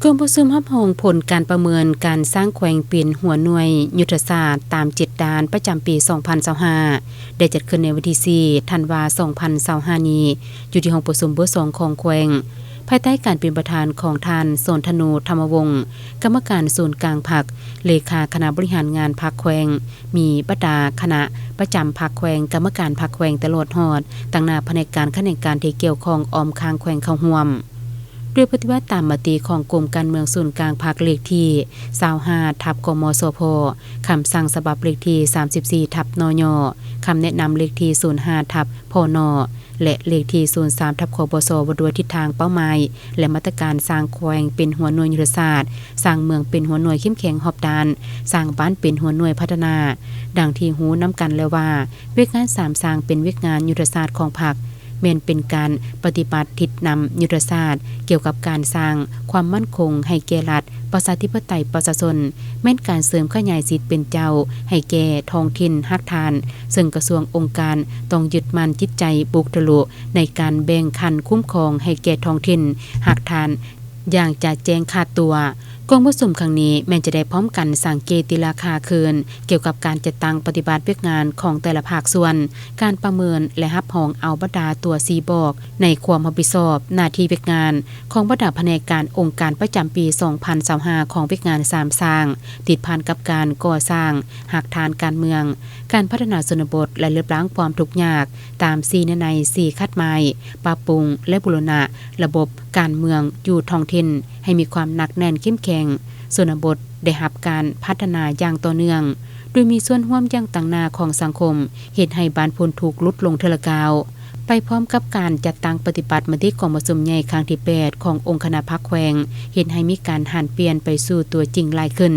กรมประชุมรับรองผลการประเมินการสร้างแขวงเป็นหัวหน่วยยุทธศาสตร์ตาม7ด้านประจำปี 2025 ได้จัดขึ้นในวันที่4ธันวาคม 2025 นี้อยู่ที่ห้องประชุมเบอร์ 2 ของแขวงภายใต้การเป็นประธานของท่านโสนธนูธรรมวงศ์กรรมการศูนย์กลางพรรคเลขาคณะบริหารงานพรรคแขวงมีบรรดาคณะประจำพรรคแขวงกรรมการพรรคแขวงตลอดฮอดตั้งหน้าแผนกการที่เกี่ยวข้องออมค้างแขวงเข้าร่วมด้วยปฏิบัติตามมติของกรมการเมืองศูนย์กลางพรรคเลขที่25/กมสพคำสั่งฉบับเลขที่34/นยคำแนะนำเลขที่05/พนและเลขที่03/คบสว่าด้วยทิศทางเป้าหมายและมาตรการสร้างแขวงเป็นหัวหน่วยยุทธศาสตร์สร้างเมืองเป็นหัวหน่วยเข้มแข็งหอบด้านสร้างบ้านเป็นหัวหน่วยพัฒนาดังที่หูนำกันแล้วว่าเวกงาน3สร้างเป็นเวกงานยุทธศาสตร์ของพรรคแม่นเป็นการปฏิบัติทิศนำยุทธศาสตร์เกี่ยวกับการสร้างความมั่นคงให้แก่รัฐประชาธิปไตยประชาชนแม่นการเสริมขยายสิทธิ์เป็นเจ้าให้แก่ท้องถิ่นฮักทานซึ่งกระทรวงองค์การต้องยึดมั่นจิตใจบุคลุในการแบ่งคันคุ้มครองให้แก่ท้องถิ่นฮักทานอย่างจะแจ้งขาดตัวกองประชุมครั้งนี้แม้จะได้พร้อมกันสังเกติราคาคืนเกี่ยวกับการจัดตั้งปฏิบัติเวียกงานของแต่ละภาคส่วนการประเมินและรับรองเอาบรรดาตัวซีบอกในความรับผิดชอบหน้าที่เวียกงานของบรรดาแผนกการองค์การประจำปี 2025 ของเวียกงาน3สร้างติดพันกับการก่อสร้างหักฐานการเมืองการพัฒนาชนบทและลดล้างความทุกข์ยากตาม4ใน4คัดหมายปรับปรุงและบูรณะระบบการเมืองอยู่ท้องถิ่นให้มีความหนักแน่นเข้มแข็งชนบทได้รับการพัฒนาอย่างต่อเนื่องโดยมีส่วนร่วมอย่างต่างหน้าของสังคมเฮ็ดให้บ้านพ้นทุกข์ลดลงเทื่อละก้าวไปพร้อมกับการจัดตั้งปฏิบัติมติกองประชุมใหญ่ครั้งที่8ขององค์คณะพรรคแขวงเฮ็ดให้มีการหันเปลี่ยนไปสู่ตัวจริงหลายขึ้น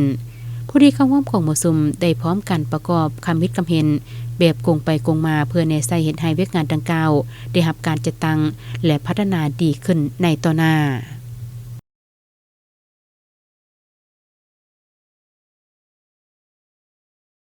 ผู้ที่เข้าร่วมของประชุมได้พร้อมกันประกอบคำคิดคำเห็นแบบกงไปกงมาเพื่อแนใส่เฮ็ดให้เวียกงานดังกล่าวได้รับการจัดตั้งและพัฒนาดีขึ้นในต่อหน้า